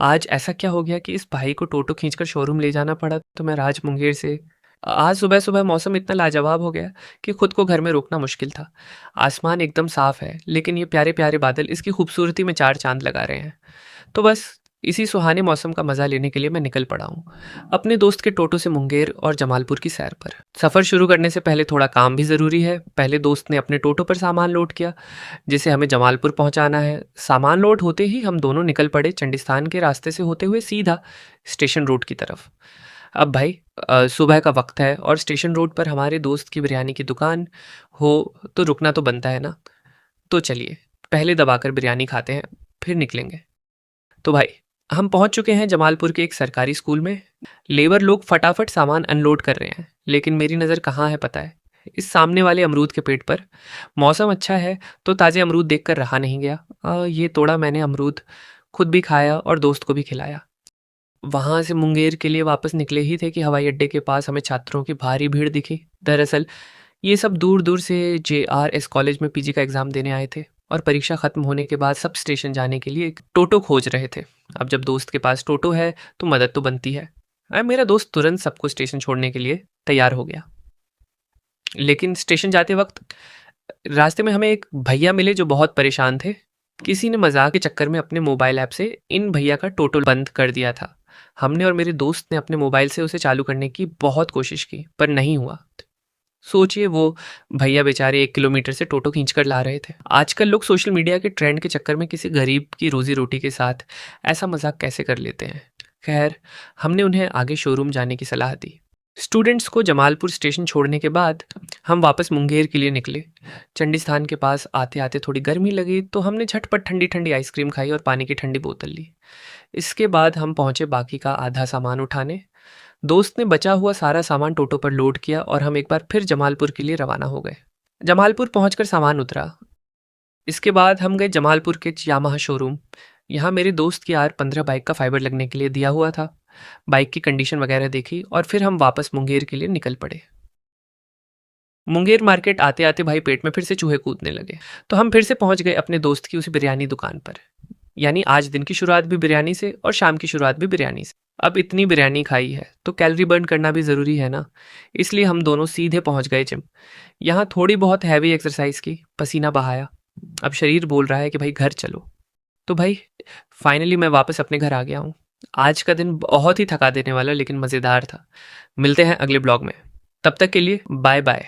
आज ऐसा क्या हो गया कि इस भाई को टोटो खींचकर शोरूम ले जाना पड़ा, तो मैं राज मुंगेर से। आज सुबह सुबह मौसम इतना लाजवाब हो गया कि खुद को घर में रोकना मुश्किल था। आसमान एकदम साफ है, लेकिन ये प्यारे प्यारे बादल इसकी खूबसूरती में चार चांद लगा रहे हैं। तो बस इसी सुहाने मौसम का मजा लेने के लिए मैं निकल पड़ा हूँ अपने दोस्त के टोटो से मुंगेर और जमालपुर की सैर पर। सफर शुरू करने से पहले थोड़ा काम भी जरूरी है। पहले दोस्त ने अपने टोटो पर सामान लोड किया, जिसे हमें जमालपुर पहुंचाना है। सामान लोड होते ही हम दोनों निकल पड़े चंडिस्तान के रास्ते से होते हुए सीधा स्टेशन रोड की तरफ। अब भाई सुबह का वक्त है और स्टेशन रोड पर हमारे दोस्त की बिरयानी की दुकान हो तो रुकना तो बनता है ना। तो चलिए पहले दबाकर बिरयानी खाते हैं, फिर निकलेंगे। तो भाई हम पहुंच चुके हैं जमालपुर के एक सरकारी स्कूल में। लेबर लोग फटाफट सामान अनलोड कर रहे हैं, लेकिन मेरी नज़र कहाँ है पता है? इस सामने वाले अमरूद के पेड़ पर। मौसम अच्छा है तो ताज़े अमरूद देखकर रहा नहीं गया। ये तोड़ा मैंने अमरूद, खुद भी खाया और दोस्त को भी खिलाया। वहां से मुंगेर के लिए वापस निकले ही थे कि हवाई अड्डे के पास हमें छात्रों की भारी भीड़ दिखी। दरअसल ये सब दूर दूर से JRS कॉलेज में PG का एग्ज़ाम देने आए थे और परीक्षा ख़त्म होने के बाद सब स्टेशन जाने के लिए एक टोटो खोज रहे थे। अब जब दोस्त के पास टोटो है तो मदद तो बनती है। मेरा दोस्त तुरंत सबको स्टेशन छोड़ने के लिए तैयार हो गया। लेकिन स्टेशन जाते वक्त रास्ते में हमें एक भैया मिले जो बहुत परेशान थे। किसी ने मजाक के चक्कर में अपने मोबाइल ऐप से इन भैया का टोटो बंद कर दिया था। हमने और मेरे दोस्त ने अपने मोबाइल से उसे चालू करने की बहुत कोशिश की, पर नहीं हुआ। सोचिए वो भैया बेचारे 1 किलोमीटर से टोटो खींच कर ला रहे थे। आजकल लोग सोशल मीडिया के ट्रेंड के चक्कर में किसी गरीब की रोजी रोटी के साथ ऐसा मजाक कैसे कर लेते हैं। खैर, हमने उन्हें आगे शोरूम जाने की सलाह दी। स्टूडेंट्स को जमालपुर स्टेशन छोड़ने के बाद हम वापस मुंगेर के लिए निकले। चंडीस्थान के पास आते आते थोड़ी गर्मी लगी तो हमने झटपट ठंडी ठंडी आइसक्रीम खाई और पानी की ठंडी बोतल ली। इसके बाद हम पहुंचे बाकी का आधा सामान उठाने। दोस्त ने बचा हुआ सारा सामान टोटो पर लोड किया और हम एक बार फिर जमालपुर के लिए रवाना हो गए। जमालपुर पहुंचकर सामान उतरा। इसके बाद हम गए जमालपुर के यामाहा शोरूम। यहाँ मेरे दोस्त की R15 बाइक का फाइबर लगने के लिए दिया हुआ था। बाइक की कंडीशन वगैरह देखी और फिर हम वापस मुंगेर के लिए निकल पड़े। मुंगेर मार्केट आते आते भाई पेट में फिर से चूहे कूदने लगे, तो हम फिर से पहुंच गए अपने दोस्त की उसी बिरयानी दुकान पर। यानी आज दिन की शुरुआत भी बिरयानी से और शाम की शुरुआत भी बिरयानी से। अब इतनी बिरयानी खाई है तो कैलोरी बर्न करना भी ज़रूरी है ना। इसलिए हम दोनों सीधे पहुंच गए जिम। यहाँ थोड़ी बहुत हैवी एक्सरसाइज की, पसीना बहाया। अब शरीर बोल रहा है कि भाई घर चलो। तो भाई फाइनली मैं वापस अपने घर आ गया हूँ। आज का दिन बहुत ही थका देने वाला लेकिन मज़ेदार था। मिलते हैं अगले ब्लॉग में। तब तक के लिए बाय बाय।